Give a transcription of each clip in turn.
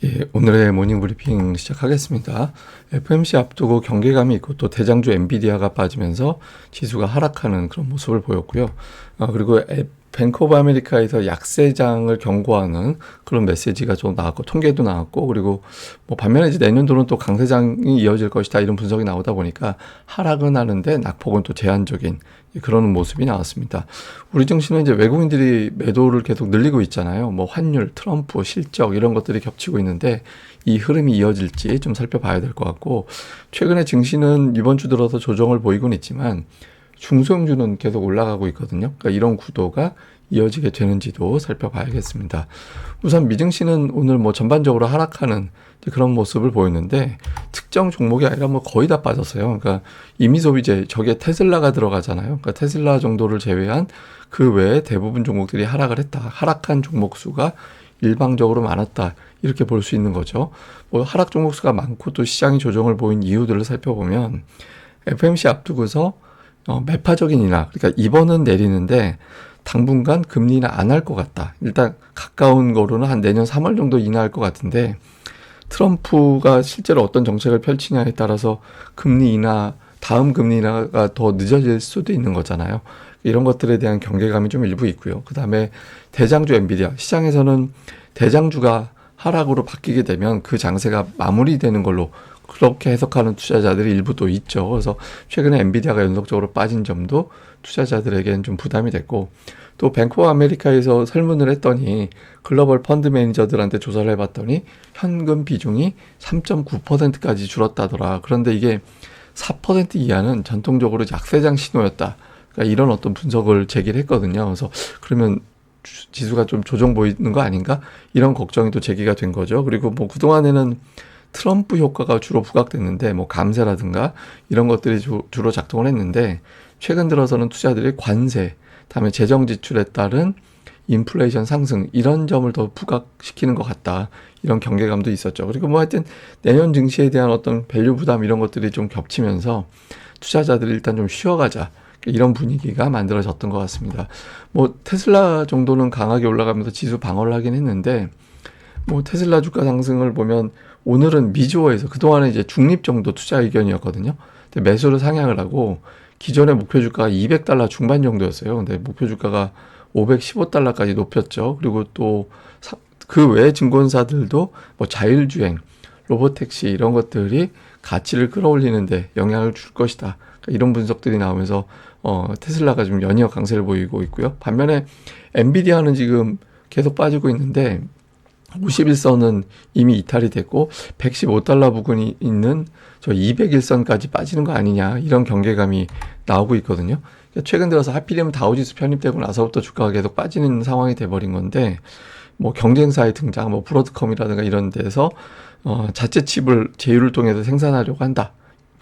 예, 오늘의 모닝 브리핑 시작하겠습니다. FOMC 앞두고 경계감이 있고 또 대장주 엔비디아가 빠지면서 지수가 하락하는 그런 모습을 보였고요. 그리고 뱅크 오브 아메리카에서 약세장을 경고하는 그런 메시지가 좀 나왔고 통계도 나왔고, 그리고 뭐 반면에 이제 내년도는 또 강세장이 이어질 것이다 이런 분석이 나오다 보니까 하락은 하는데 낙폭은 또 제한적인 그런 모습이 나왔습니다. 우리 증시는 이제 외국인들이 매도를 계속 늘리고 있잖아요. 뭐 환율, 트럼프, 실적 이런 것들이 겹치고 있는데 이 흐름이 이어질지 좀 살펴봐야 될 것 같고, 최근에 증시는 이번 주 들어서 조정을 보이곤 있지만 중소형주는 계속 올라가고 있거든요. 그러니까 이런 구도가 이어지게 되는지도 살펴봐야겠습니다. 우선 미증시는 오늘 뭐 전반적으로 하락하는 그런 모습을 보였는데 특정 종목이 아니라 뭐 거의 다 빠졌어요. 그러니까 이미소비재, 저게 테슬라가 들어가잖아요. 그러니까 테슬라 정도를 제외한 그 외에 대부분 종목들이 하락을 했다. 하락한 종목 수가 일방적으로 많았다. 이렇게 볼 수 있는 거죠. 뭐 하락 종목 수가 많고 또 시장이 조정을 보인 이유들을 살펴보면 FOMC 앞두고서 매파적인 인하, 그러니까 이번은 내리는데 당분간 금리 인하 안 할 것 같다. 일단 가까운 거로는 한 내년 3월 정도 인하할 것 같은데 트럼프가 실제로 어떤 정책을 펼치냐에 따라서 금리 인하, 다음 금리 인하가 더 늦어질 수도 있는 거잖아요. 이런 것들에 대한 경계감이 좀 일부 있고요. 그 다음에 대장주 엔비디아, 시장에서는 대장주가 하락으로 바뀌게 되면 그 장세가 마무리되는 걸로 그렇게 해석하는 투자자들이 일부 또 있죠. 그래서 최근에 엔비디아가 연속적으로 빠진 점도 투자자들에게는 좀 부담이 됐고, 또 뱅크 오브 아메리카에서 설문을 했더니 글로벌 펀드 매니저들한테 조사를 해봤더니 현금 비중이 3.9%까지 줄었다더라. 그런데 이게 4% 이하는 전통적으로 약세장 신호였다. 그러니까 이런 어떤 분석을 제기를 했거든요. 그래서 그러면 지수가 좀 조정 보이는 거 아닌가? 이런 걱정이 또 제기가 된 거죠. 그리고 뭐 그동안에는 트럼프 효과가 주로 부각됐는데 뭐 감세라든가 이런 것들이 주로 작동을 했는데 최근 들어서는 투자들이 관세, 다음에 재정 지출에 따른 인플레이션 상승 이런 점을 더 부각시키는 것 같다. 이런 경계감도 있었죠. 그리고 뭐 하여튼 내년 증시에 대한 어떤 밸류 부담 이런 것들이 좀 겹치면서 투자자들이 일단 좀 쉬어가자. 이런 분위기가 만들어졌던 것 같습니다. 뭐 테슬라 정도는 강하게 올라가면서 지수 방어를 하긴 했는데 뭐 테슬라 주가 상승을 보면 오늘은 미주어에서 그동안은 이제 중립 정도 투자 의견이었거든요. 근데 매수를 상향을 하고 기존의 목표 주가가 $200 중반 정도였어요. 근데 목표 주가가 $515까지 높였죠. 그리고 또 그 외 증권사들도 뭐 자율주행, 로보택시 이런 것들이 가치를 끌어올리는데 영향을 줄 것이다. 그러니까 이런 분석들이 나오면서 테슬라가 좀 연이어 강세를 보이고 있고요. 반면에 엔비디아는 지금 계속 빠지고 있는데 51선은 이미 이탈이 됐고 $115 부근이 있는 저 201선까지 빠지는 거 아니냐 이런 경계감이 나오고 있거든요. 최근 들어서 하필이면 다우지수 편입되고 나서부터 주가가 계속 빠지는 상황이 돼버린 건데 뭐 경쟁사의 등장, 뭐 브로드컴이라든가 이런 데서 자체 칩을 제휴를 통해서 생산하려고 한다.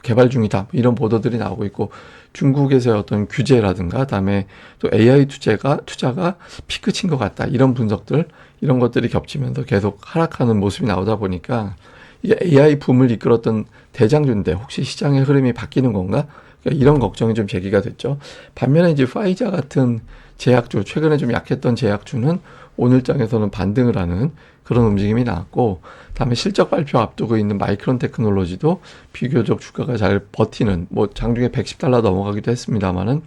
개발 중이다. 이런 보도들이 나오고 있고 중국에서의 어떤 규제라든가 그다음에 또 AI 투자가 피크 친 것 같다. 이런 분석들 이런 것들이 겹치면서 계속 하락하는 모습이 나오다 보니까 이게 AI 붐을 이끌었던 대장주인데 혹시 시장의 흐름이 바뀌는 건가? 그러니까 이런 걱정이 좀 제기가 됐죠. 반면에 이제 파이자 같은 제약주, 최근에 좀 약했던 제약주는 오늘장에서는 반등을 하는 그런 움직임이 나왔고, 다음에 실적 발표 앞두고 있는 마이크론 테크놀로지도 비교적 주가가 잘 버티는, 뭐 장중에 $110 넘어가기도 했습니다만은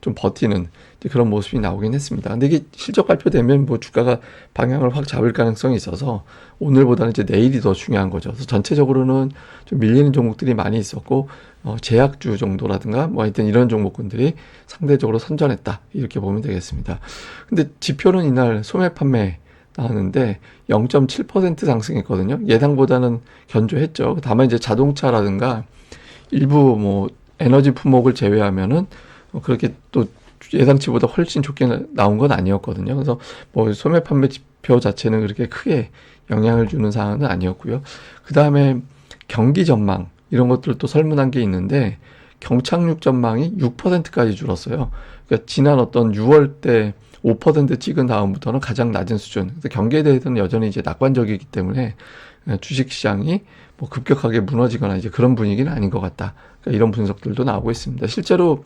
좀 버티는 그런 모습이 나오긴 했습니다. 근데 이게 실적 발표되면 뭐 주가가 방향을 확 잡을 가능성이 있어서 오늘보다는 이제 내일이 더 중요한 거죠. 그래서 전체적으로는 좀 밀리는 종목들이 많이 있었고, 제약주 정도라든가 뭐 하여튼 이런 종목군들이 상대적으로 선전했다. 이렇게 보면 되겠습니다. 근데 지표는 이날 소매 판매 나왔는데 0.7% 상승했거든요. 예상보다는 견조했죠. 다만 이제 자동차라든가 일부 뭐 에너지 품목을 제외하면은 그렇게 또 예상치보다 훨씬 좋게 나온 건 아니었거든요. 그래서 뭐 소매 판매 지표 자체는 그렇게 크게 영향을 주는 상황은 아니었고요. 그 다음에 경기 전망 이런 것들 또 설문한 게 있는데 경착륙 전망이 6%까지 줄었어요. 그러니까 지난 어떤 6월 때 5% 찍은 다음부터는 가장 낮은 수준. 그래서 경기에 대해서는 여전히 이제 낙관적이기 때문에 주식시장이 뭐 급격하게 무너지거나 이제 그런 분위기는 아닌 것 같다. 그러니까 이런 분석들도 나오고 있습니다. 실제로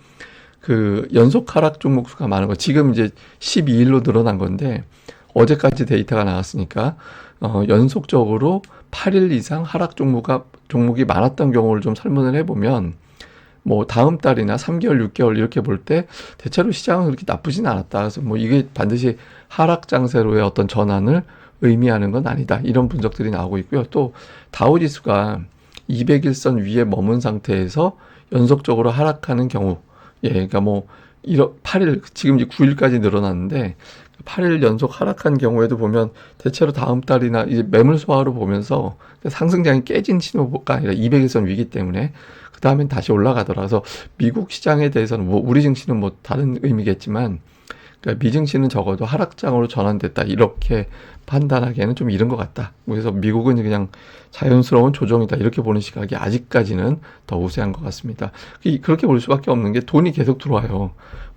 그 연속 하락 종목 수가 많은 거 지금 이제 12일로 늘어난 건데 어제까지 데이터가 나왔으니까 연속적으로 8일 이상 하락 종목이 많았던 경우를 좀 설문을 해보면 뭐 다음 달이나 3개월, 6개월 이렇게 볼 때 대체로 시장은 그렇게 나쁘진 않았다. 그래서 뭐 이게 반드시 하락 장세로의 어떤 전환을 의미하는 건 아니다. 이런 분석들이 나오고 있고요. 또 다우지수가 200일선 위에 머문 상태에서 연속적으로 하락하는 경우, 예, 그러니까 뭐 8일 지금 이제 9일까지 늘어났는데 8일 연속 하락한 경우에도 보면 대체로 다음 달이나 이제 매물 소화로 보면서 상승장이 깨진 신호가 아니라 200일선 위기 때문에 그 다음엔 다시 올라가더라. 그래서 미국 시장에 대해서는 뭐 우리 증시는 뭐 다른 의미겠지만 그러니까 미증시는 적어도 하락장으로 전환됐다 이렇게 판단하기에는 좀 이른 것 같다. 그래서 미국은 그냥 자연스러운 조정이다 이렇게 보는 시각이 아직까지는 더 우세한 것 같습니다. 그렇게 볼 수밖에 없는 게 돈이 계속 들어와요.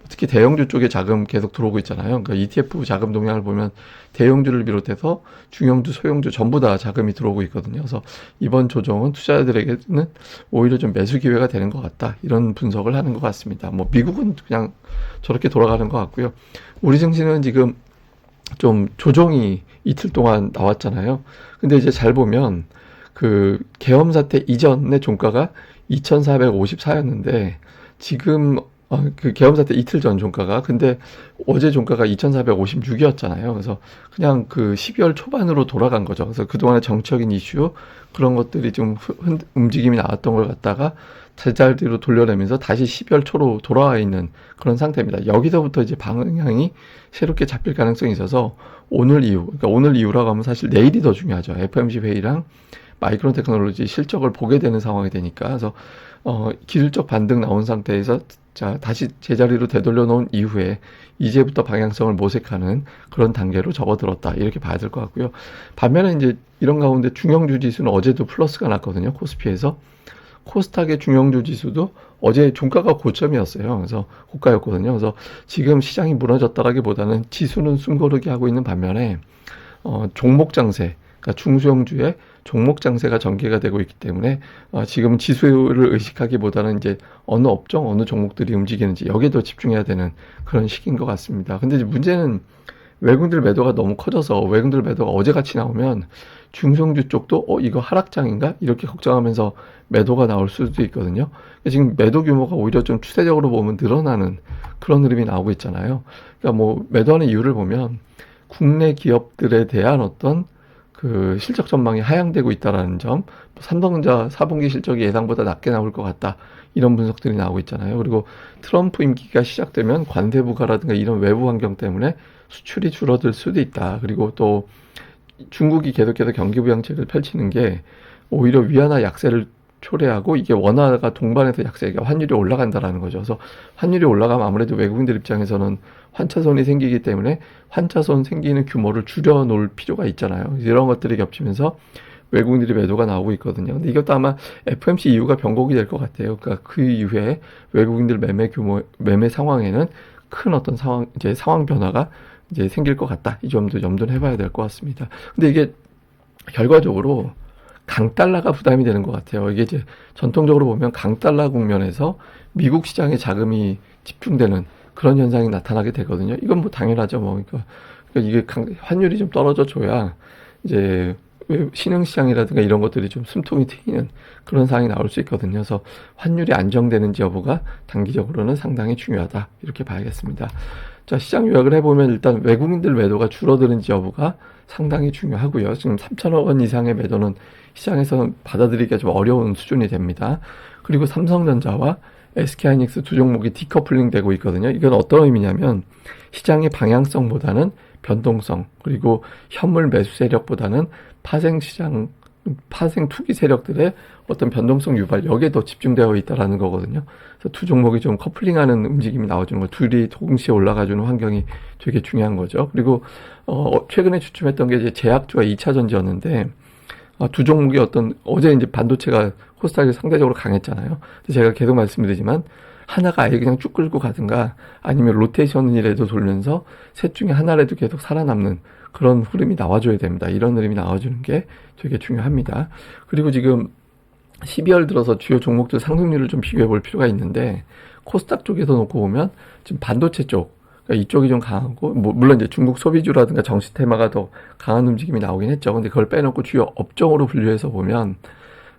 특히 대형주 쪽에 자금 계속 들어오고 있잖아요. 그러니까 ETF 자금 동향을 보면 대형주를 비롯해서 중형주, 소형주 전부 다 자금이 들어오고 있거든요. 그래서 이번 조정은 투자자들에게는 오히려 좀 매수 기회가 되는 것 같다. 이런 분석을 하는 것 같습니다. 뭐 미국은 그냥 저렇게 돌아가는 것 같고요. 우리 증시는 지금 좀 조정이 이틀 동안 나왔잖아요. 근데 이제 잘 보면 그 계엄 사태 이전의 종가가 2,454였는데 지금 그 계엄 사태 이틀 전 종가가 근데 어제 종가가 2,456이었잖아요. 그래서 그냥 그 12월 초반으로 돌아간 거죠. 그래서 그동안의 정치적인 이슈 그런 것들이 좀 움직임이 나왔던 걸 갖다가 제자리로 돌려내면서 다시 12월 초로 돌아와 있는 그런 상태입니다. 여기서부터 이제 방향이 새롭게 잡힐 가능성이 있어서 오늘 이후, 그러니까 오늘 이후라고 하면 사실 내일이 더 중요하죠. FOMC 회의랑 마이크론 테크놀로지 실적을 보게 되는 상황이 되니까. 그래서 기술적 반등 나온 상태에서 자, 다시 제자리로 되돌려 놓은 이후에 이제부터 방향성을 모색하는 그런 단계로 접어들었다. 이렇게 봐야 될 것 같고요. 반면에 이제 이런 가운데 중형주 지수는 어제도 플러스가 났거든요. 코스피에서. 코스닥의 중형주 지수도 어제 종가가 고점이었어요. 그래서 고가였거든요. 그래서 지금 시장이 무너졌다라기보다는 지수는 숨고르기 하고 있는 반면에 종목 장세, 그러니까 중소형주의 종목 장세가 전개가 되고 있기 때문에 지금 지수를 의식하기보다는 이제 어느 업종, 어느 종목들이 움직이는지 여기에 더 집중해야 되는 그런 시기인 것 같습니다. 근데 이제 문제는 외국인들 매도가 너무 커져서 외국인들 매도가 어제같이 나오면 중소형주 쪽도 이거 하락장인가? 이렇게 걱정하면서 매도가 나올 수도 있거든요. 지금 매도 규모가 오히려 좀 추세적으로 보면 늘어나는 그런 흐름이 나오고 있잖아요. 그러니까 뭐 매도하는 이유를 보면 국내 기업들에 대한 어떤 그 실적 전망이 하향되고 있다라는 점, 삼성전자 4분기 실적이 예상보다 낮게 나올 것 같다. 이런 분석들이 나오고 있잖아요. 그리고 트럼프 임기가 시작되면 관세 부과라든가 이런 외부 환경 때문에 수출이 줄어들 수도 있다. 그리고 또 중국이 계속해서 경기 부양책을 펼치는 게 오히려 위안화 약세를 초래하고 이게 원화가 동반해서 약세가 환율이 올라간다라는 거죠. 그래서 환율이 올라가면 아무래도 외국인들 입장에서는 환차손이 생기기 때문에 환차손 생기는 규모를 줄여 놓을 필요가 있잖아요. 이런 것들이 겹치면서 외국인들이 매도가 나오고 있거든요. 근데 이것도 아마 FOMC 이후가 변곡이 될 것 같아요. 그러니까 그 이후에 외국인들 매매 상황에는 큰 어떤 상황 변화가 이제 생길 것 같다. 이 점도 염두를 해봐야 될 것 같습니다. 근데 이게 결과적으로 강달러가 부담이 되는 것 같아요. 이게 이제 전통적으로 보면 강달러 국면에서 미국 시장에 자금이 집중되는 그런 현상이 나타나게 되거든요. 이건 뭐 당연하죠. 그러니까 이게 환율이 좀 떨어져 줘야 이제 신흥시장이라든가 이런 것들이 좀 숨통이 트이는 그런 상황이 나올 수 있거든요. 그래서 환율이 안정되는지 여부가 단기적으로는 상당히 중요하다. 이렇게 봐야겠습니다. 자, 시장 요약을 해보면 일단 외국인들 매도가 줄어드는지 여부가 상당히 중요하고요. 지금 3천억 원 이상의 매도는 시장에서는 받아들이기가 좀 어려운 수준이 됩니다. 그리고 삼성전자와 SK하이닉스 두 종목이 디커플링 되고 있거든요. 이건 어떤 의미냐면 시장의 방향성보다는 변동성, 그리고 현물 매수 세력보다는 파생 투기 세력들의 어떤 변동성 유발, 여기에 더 집중되어 있다라는 거거든요. 그래서 두 종목이 좀 커플링하는 움직임이 나와주는 거, 둘이 동시에 올라가주는 환경이 되게 중요한 거죠. 그리고 최근에 주춤했던 게 이제 제약주와 2차 전지였는데 두 종목이 어제 이제 반도체가 코스닥이 상대적으로 강했잖아요. 제가 계속 말씀드리지만 하나가 아예 그냥 쭉 끌고 가든가 아니면 로테이션이라도 돌면서 셋 중에 하나라도 계속 살아남는 그런 흐름이 나와줘야 됩니다. 이런 흐름이 나와주는 게 되게 중요합니다. 그리고 지금 12월 들어서 주요 종목들 상승률을 좀 비교해 볼 필요가 있는데 코스닥 쪽에서 놓고 보면 지금 반도체 쪽, 그러니까 이쪽이 좀 강하고, 물론 이제 중국 소비주라든가 정시 테마가 더 강한 움직임이 나오긴 했죠. 근데 그걸 빼놓고 주요 업종으로 분류해서 보면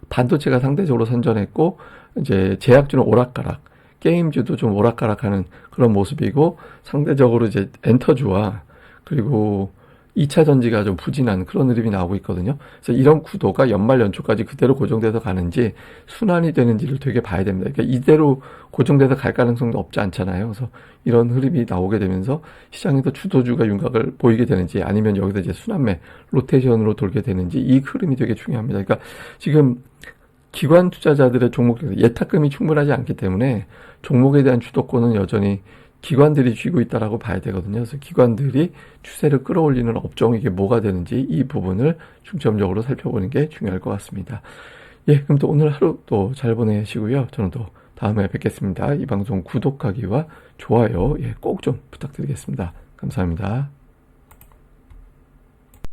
반도체가 상대적으로 선전했고, 이제 제약주는 오락가락, 게임주도 좀 오락가락하는 그런 모습이고, 상대적으로 이제 엔터주와 그리고 2차 전지가 좀 부진한 그런 흐름이 나오고 있거든요. 그래서 이런 구도가 연말 연초까지 그대로 고정돼서 가는지 순환이 되는지를 되게 봐야 됩니다. 그러니까 이대로 고정돼서 갈 가능성도 없지 않잖아요. 그래서 이런 흐름이 나오게 되면서 시장에서 주도주가 윤곽을 보이게 되는지 아니면 여기서 이제 순환매, 로테이션으로 돌게 되는지 이 흐름이 되게 중요합니다. 그러니까 지금 기관 투자자들의 종목 예탁금이 충분하지 않기 때문에 종목에 대한 주도권은 여전히 기관들이 쥐고 있다라고 봐야 되거든요. 그래서 기관들이 추세를 끌어올리는 업종이 이게 뭐가 되는지 이 부분을 중점적으로 살펴보는 게 중요할 것 같습니다. 예, 그럼 또 오늘 하루 또 잘 보내시고요. 저는 또 다음에 뵙겠습니다. 이 방송 구독하기와 좋아요 꼭 좀 부탁드리겠습니다. 감사합니다.